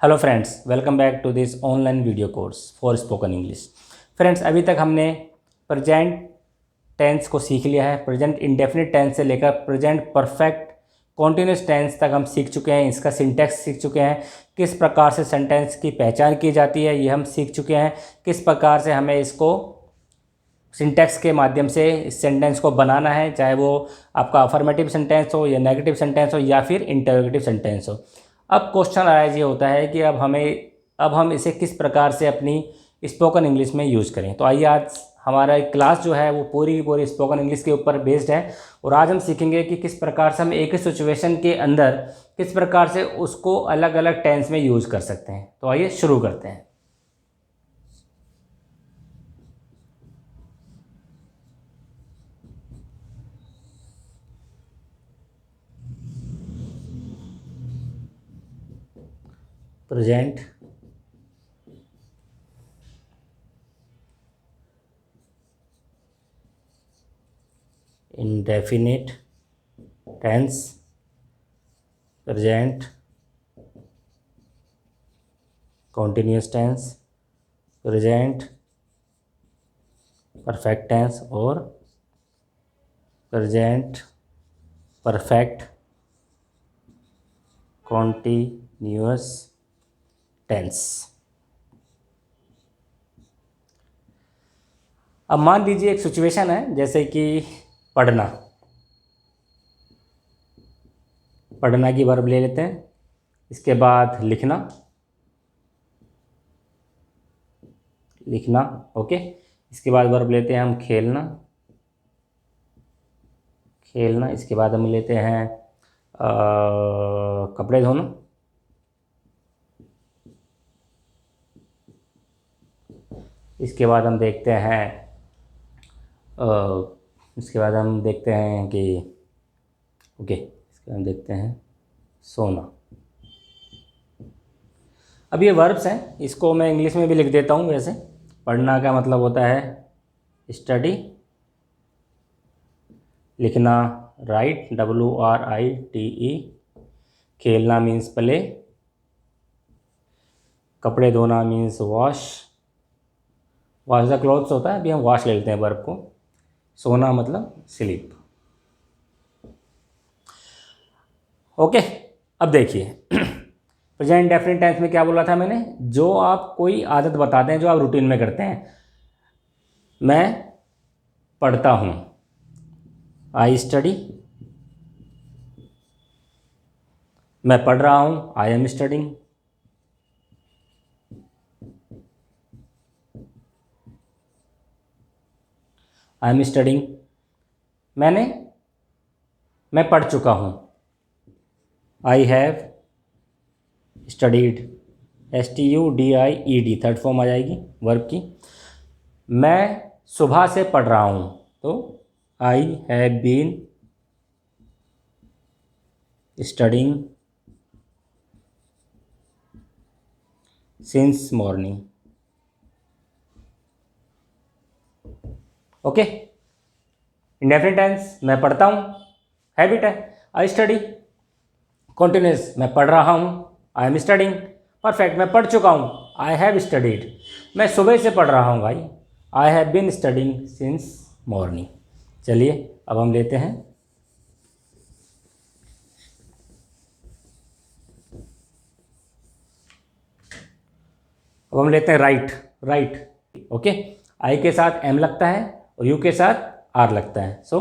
Hello friends, welcome back to this online video course for spoken English. Friends, अभी तक हमने present tense को सीख लिया है। प्रेजेंट इंडेफिनिट टेंस से लेकर प्रेजेंट परफेक्ट कॉन्टिन्यूस टेंस तक हम सीख चुके हैं। इसका सिंटैक्स सीख चुके हैं, किस प्रकार से सेंटेंस की पहचान की जाती है ये हम सीख चुके हैं, किस प्रकार से हमें इसको सिंटैक्स के माध्यम से इस सेंटेंस को बनाना है, चाहे वो आपका अफर्मेटिव सेंटेंस हो या नेगेटिव सेंटेंस हो या फिर इंटरोगेटिव सेंटेंस हो। अब क्वेश्चन अराइज ये होता है कि अब हम इसे किस प्रकार से अपनी स्पोकन इंग्लिश में यूज़ करें। तो आइए, आज हमारा एक क्लास जो है वो पूरी की पूरी स्पोकन इंग्लिश के ऊपर बेस्ड है और आज हम सीखेंगे कि किस प्रकार से हम एक ही सिचुएशन के अंदर किस प्रकार से उसको अलग अलग टेंस में यूज़ कर सकते हैं। तो आइए शुरू करते हैं। Present indefinite tense, present continuous tense, present perfect tense और प्रेजेंट परफेक्ट कॉन्टिन्यूस टेंस। अब मान लीजिए एक सिचुएशन है, जैसे कि पढ़ना की वर्ब ले लेते हैं। इसके बाद लिखना ओके। इसके बाद वर्ब लेते हैं हम खेलना। इसके बाद हम लेते हैं कपड़े धोना। इसके बाद हम देखते हैं इसके बाद हम देखते हैं सोना। अब ये वर्ब्स हैं, इसको मैं इंग्लिश में भी लिख देता हूँ। वैसे पढ़ना का मतलब होता है स्टडी, लिखना राइट, WRITE, खेलना मीन्स प्ले, कपड़े धोना मीन्स वॉश द क्लॉथ्स होता है, अभी हम वॉश ले लेते हैं वर्ब को। सोना मतलब स्लीप। ओके, अब देखिए प्रेजेंट इंडेफिनिट टेंस में क्या बोला था मैंने, जो आप कोई आदत बताते हैं जो आप रूटीन में करते हैं। मैं पढ़ता हूँ, आई स्टडी। मैं पढ़ रहा हूँ, I am studying. I am studying. मैं पढ़ चुका हूँ, I have studied, STUDIED, third form आ जाएगी वर्ब की। मैं सुबह से पढ़ रहा हूँ, तो I have been studying since morning. Okay, indefinite tense मैं पढ़ता हूँ, हैबिट है, आई स्टडी। कॉन्टिन्यूस मैं पढ़ रहा हूँ, आई एम स्टडिंग। परफेक्ट मैं पढ़ चुका हूँ, आई हैव स्टडीड। मैं सुबह से पढ़ रहा हूँ भाई, I have been studying since morning. चलिए अब हम लेते हैं राइट। ओके, आई के साथ एम लगता है और यू के साथ आर लगता है। सो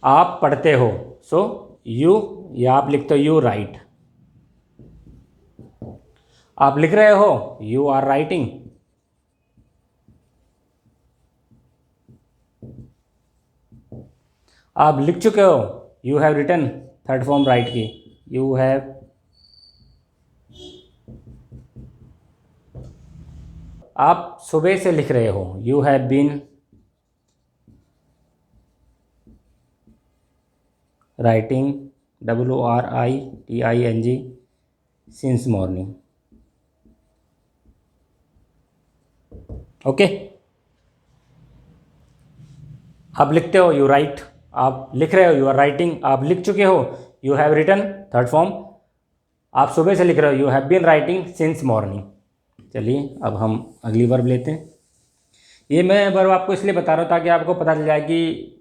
आप पढ़ते हो, सो यू, या आप लिखते हो यू राइट। आप लिख रहे हो, यू आर राइटिंग। आप लिख चुके हो, you have written, third form write की, यू हैव। आप सुबह से लिख रहे हो, you have been writing, WRITING, since morning. Okay, आप लिखते हो, यू राइट। आप लिख रहे हो, यू आर राइटिंग। आप लिख चुके हो, you have written, third form आप सुबह से लिख रहे हो, you have been writing since morning. चलिए अब हम अगली वर्ब लेते हैं। ये मैं वर्ब आपको इसलिए बता रहा हूँ ताकि आपको पता चल जाए कि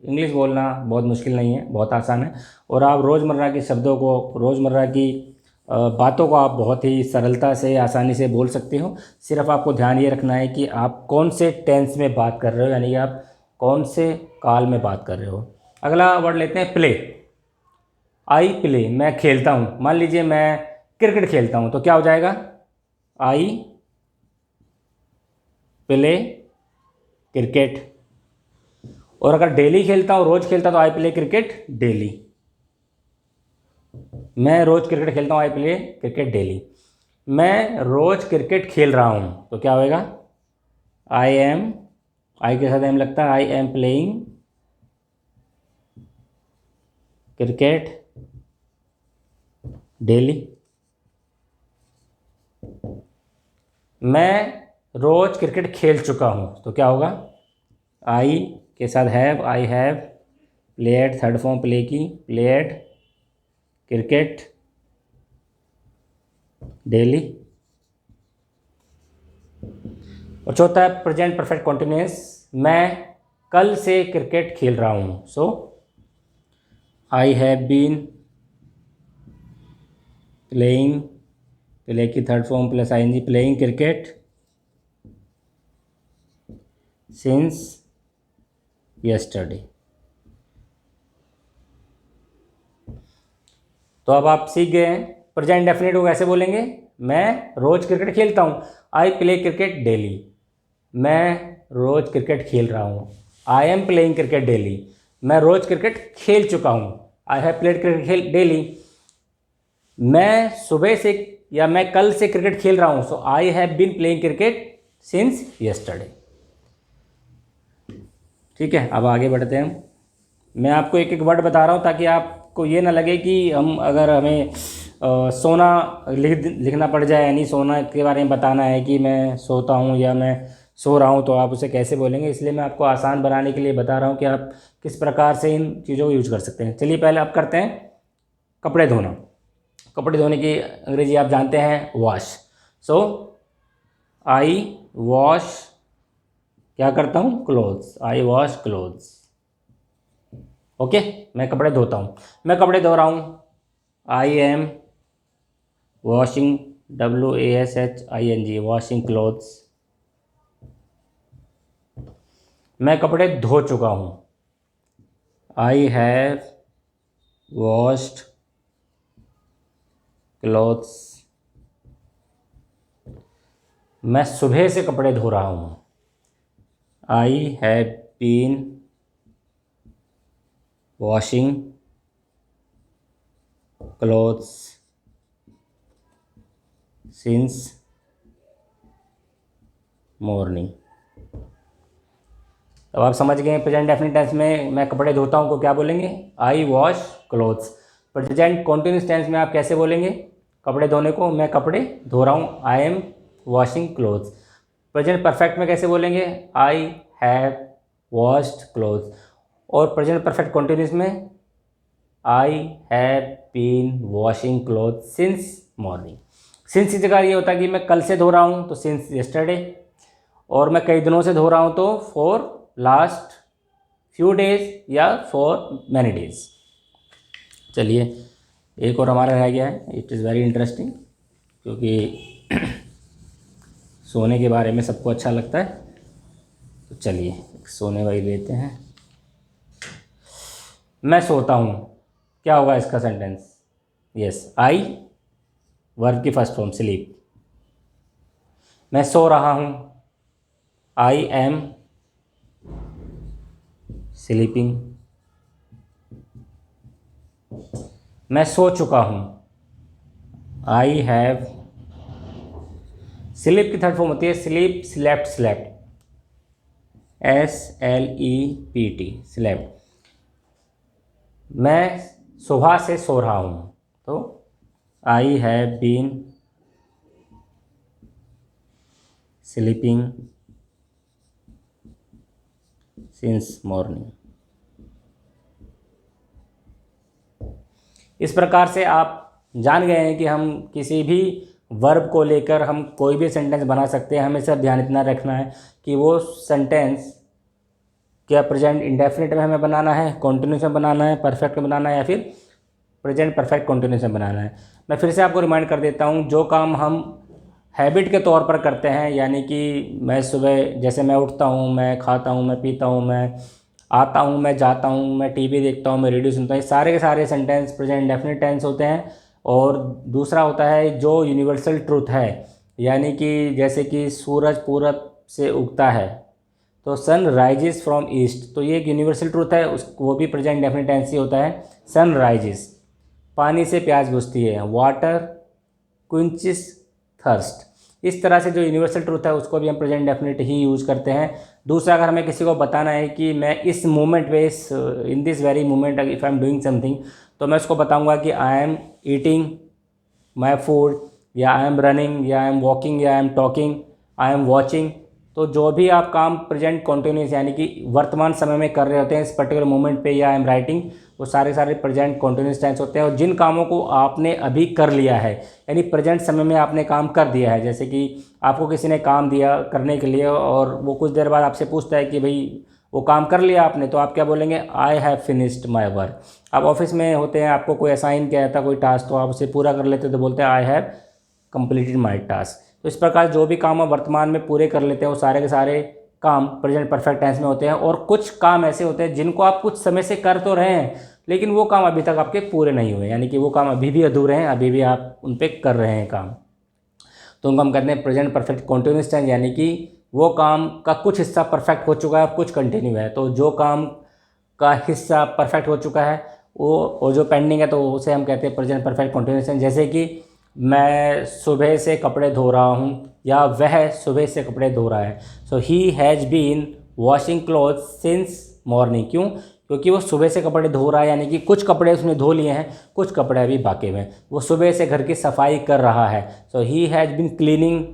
इंग्लिश बोलना बहुत मुश्किल नहीं है, बहुत आसान है, और आप रोज़मर्रा के शब्दों को, रोज़मर्रा की बातों को आप बहुत ही सरलता से, आसानी से बोल सकते हो। सिर्फ आपको ध्यान ये रखना है कि आप कौन से टेंस में बात कर रहे हो, यानी कि आप कौन से काल में बात कर रहे हो। अगला वर्ड लेते हैं प्ले। आई प्ले, मैं खेलता हूँ। मान लीजिए मैं क्रिकेट खेलता हूँ तो क्या हो जाएगा, आई प्ले क्रिकेट। और अगर डेली खेलता हूँ, रोज़ खेलता, तो आई प्ले क्रिकेट डेली। मैं रोज़ क्रिकेट खेलता हूँ, आई प्ले क्रिकेट डेली। मैं रोज़ क्रिकेट खेल रहा हूँ तो क्या होएगा, आई एम, आई के साथ एम लगता है, I am playing cricket daily. मैं रोज़ क्रिकेट खेल चुका हूँ तो क्या होगा, आई के साथ have, I have played, third form play की, प्लेड क्रिकेट डेली। और चौथा है प्रेजेंट परफेक्ट कॉन्टिन्यूस, मैं कल से क्रिकेट खेल रहा हूँ। So I have been playing, play की third form plus I N G, playing cricket since yesterday. तो अब आप सीख गए हैं प्रेजेंट डेफिनेट को कैसे बोलेंगे। मैं रोज़ क्रिकेट खेलता हूँ, आई प्ले क्रिकेट डेली। मैं रोज़ क्रिकेट खेल रहा हूँ, I am playing cricket daily. मैं रोज़ क्रिकेट खेल चुका हूँ, आई हैव प्लेड क्रिकेट खेल डेली। मैं सुबह से या मैं कल से क्रिकेट खेल रहा हूँ, so I have been playing cricket since yesterday. ठीक है, अब आगे बढ़ते हैं हम। मैं आपको एक एक वर्ड बता रहा हूँ ताकि आपको ये ना लगे कि हम, अगर हमें सोना लिखना पड़ जाए, यानी सोना के बारे में बताना है कि मैं सोता हूँ या मैं सो रहा हूँ, तो आप उसे कैसे बोलेंगे। इसलिए मैं आपको आसान बनाने के लिए बता रहा हूँ कि आप किस प्रकार से इन चीज़ों को यूज कर सकते हैं। चलिए पहले आप करते हैं कपड़े धोना। कपड़े धोने की अंग्रेजी आप जानते हैं, वॉश। सो आई वॉश, क्या करता हूँ, क्लोथ्स, आई वॉश क्लोथ्स। ओके, मैं कपड़े धोता हूँ, मैं कपड़े धो रहा हूँ, I am washing, WASHING, washing clothes. मैं कपड़े धो चुका हूँ, आई हैव वॉश्ड क्लोथ्स। मैं सुबह से कपड़े धो रहा हूँ, I have been washing clothes since morning. अब आप समझ गए प्रेजेंट डेफिनिट टेंस में मैं कपड़े धोता हूँ को क्या बोलेंगे, I wash clothes. Present continuous tense में आप कैसे बोलेंगे कपड़े धोने को, मैं कपड़े धो रहा हूँ, I am washing clothes. Present perfect में कैसे बोलेंगे, आई हैव वॉश्ड क्लोथ्स। और प्रेजेंट परफेक्ट कॉन्टिन्यूस में I have been washing clothes since morning. Since की जगह ये होता है कि मैं कल से धो रहा हूँ तो सिंस यस्टरडे, और मैं कई दिनों से धो रहा हूँ तो फॉर लास्ट फ्यू डेज या फॉर मैनी डेज। चलिए एक और हमारा रह गया है, इट इज़ वेरी इंटरेस्टिंग, क्योंकि सोने के बारे में सबको अच्छा लगता है। तो चलिए सोने वाली लेते हैं। मैं सोता हूँ, क्या होगा इसका सेंटेंस, यस, आई वर्ब की फर्स्ट फॉर्म स्लीप। मैं सो रहा हूँ, आई एम स्लीपिंग। मैं सो चुका हूँ, आई हैव, स्लीप की थर्ड फॉर्म होती है sleep, slept, slept, SLEPT, slept. मैं सुबह से सो रहा हूँ तो I have been sleeping since morning. इस प्रकार से आप जान गए हैं कि हम किसी भी वर्ब को लेकर हम कोई भी सेंटेंस बना सकते हैं। हमें सिर्फ ध्यान इतना रखना है कि वो सेंटेंस क्या प्रेजेंट इंडेफिनिट में हमें बनाना है, कॉन्टिन्यूस में बनाना है, परफेक्ट में बनाना है, या फिर प्रेजेंट परफेक्ट कॉन्टिन्यूस में बनाना है। मैं फिर से आपको रिमाइंड कर देता हूँ, जो काम हम हैबिट के तौर पर करते हैं, यानी कि मैं सुबह जैसे मैं उठता हूँ, मैं खाता हूँ, मैं पीता हूँ, मैं आता हूँ, मैं जाता हूँ, मैं टीवी देखता हूँ, मैं रेडियो सुनता हूँ, ये सारे के सारे सेंटेंस प्रेजेंट इंडेफिनिट टेंस होते हैं। और दूसरा होता है जो यूनिवर्सल ट्रूथ है, यानी कि जैसे कि सूरज पूरब से उगता है तो सन राइजेस फ्रॉम ईस्ट, तो ये एक यूनिवर्सल ट्रूथ है, उस वो भी प्रेजेंट इंडेफिनिट टेंस ही होता है, सन राइजेस। पानी से प्यास बुझती है, वाटर क्विंचिस थर्स्ट। इस तरह से जो यूनिवर्सल ट्रूथ है उसको भी हम प्रेजेंट इंडेफिनिट ही यूज़ करते हैं। दूसरा, अगर हमें किसी को बताना है कि मैं इस मोमेंट पे, इस in this very moment if I am doing something, तो मैं उसको बताऊंगा कि I am eating my food, या आई एम रनिंग, या आई एम वॉकिंग, या I am talking, I am watching. तो जो भी आप काम प्रेजेंट कॉन्टिन्यूस यानी कि वर्तमान समय में कर रहे होते हैं इस पर्टिकुलर मोमेंट पे, या आई एम राइटिंग, वो सारे सारे प्रेजेंट कॉन्टिन्यूस टेंस होते हैं। और जिन कामों को आपने अभी कर लिया है, यानी प्रेजेंट समय में आपने काम कर दिया है, जैसे कि आपको किसी ने काम दिया करने के लिए और वो कुछ देर बाद आपसे पूछता है कि भाई वो काम कर लिया आपने, तो आप क्या बोलेंगे? I have finished my work. आप ऑफिस में होते हैं, आपको कोई असाइन किया था कोई टास्क, तो आप उसे पूरा कर लेते तो बोलते हैं I have completed my task. तो इस प्रकार जो भी काम आप वर्तमान में पूरे कर लेते हैं वो सारे के सारे काम प्रेजेंट परफेक्ट टेंस में होते हैं। और कुछ काम ऐसे होते हैं जिनको आप कुछ समय से कर तो रहे हैं, लेकिन वो काम अभी तक आपके पूरे नहीं हुए, यानी कि वो काम अभी भी अधूरे हैं, अभी भी आप उन पर कर रहे हैं काम, तो उनको हम कहते हैं प्रेजेंट परफेक्ट कॉन्टिन्यूस टेंस, यानी कि वो काम का कुछ हिस्सा परफेक्ट हो चुका है और कुछ कंटिन्यू है। तो जो काम का हिस्सा परफेक्ट हो चुका है वो, और जो पेंडिंग है, तो उसे हम कहते हैं प्रेजेंट परफेक्ट कॉन्टिन्यूस टेंस। जैसे कि मैं सुबह से कपड़े धो रहा हूँ, या वह सुबह से कपड़े धो रहा है। So he has been washing cloth since morning. क्यों? क्योंकि वो सुबह से कपड़े धो रहा है, यानी कि कुछ कपड़े उसने धो लिए हैं, कुछ कपड़े अभी बाकी में। वो सुबह से घर की सफाई कर रहा है। So he has been cleaning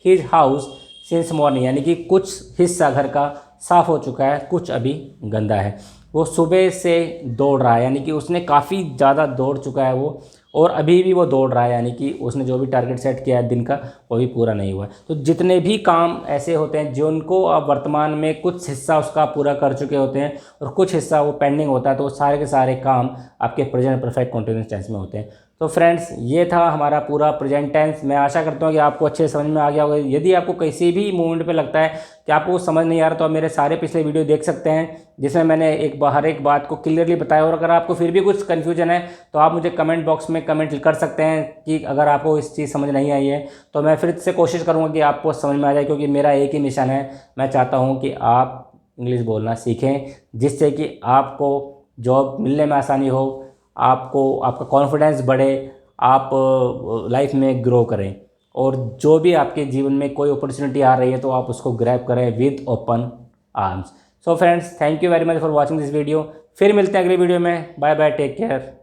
his house since morning, यानी कि कुछ हिस्सा घर का साफ़ हो चुका है, कुछ अभी गंदा है। वो सुबह से दौड़ रहा है, यानी कि उसने काफ़ी ज़्यादा दौड़ चुका है वो, और अभी भी वो दौड़ रहा है, यानी कि उसने जो भी टारगेट सेट किया है दिन का वो भी पूरा नहीं हुआ है। तो जितने भी काम ऐसे होते हैं जिनको आप वर्तमान में कुछ हिस्सा उसका पूरा कर चुके होते हैं और कुछ हिस्सा वो पेंडिंग होता है, तो वो सारे के सारे काम आपके प्रेजेंट परफेक्ट कॉन्टिन्यूस टेंस में होते हैं। तो फ्रेंड्स, ये था हमारा पूरा प्रेजेंट टेंस। मैं आशा करता हूँ कि आपको अच्छे समझ में आ गया होगा। यदि आपको किसी भी मोमेंट पे लगता है कि आपको समझ नहीं आ रहा, तो आप मेरे सारे पिछले वीडियो देख सकते हैं, जिसमें मैंने हर एक बात को क्लियरली बताया। और अगर आपको फिर भी कुछ कन्फ्यूजन है तो आप मुझे कमेंट बॉक्स में कमेंट कर सकते हैं कि अगर आपको इस चीज़ समझ नहीं आई है, तो मैं फिर से कोशिश करूँगा कि आपको समझ में आ जाए, क्योंकि मेरा एक ही मिशन है, मैं चाहता हूँ कि आप इंग्लिश बोलना सीखें, जिससे कि आपको जॉब मिलने में आसानी हो, आपको आपका कॉन्फिडेंस बढ़े, आप लाइफ में ग्रो करें, और जो भी आपके जीवन में कोई अपॉर्चुनिटी आ रही है तो आप उसको ग्रैब करें with open arms. So friends, thank you very much for watching this video. फिर मिलते हैं अगली वीडियो में। Bye bye, take care.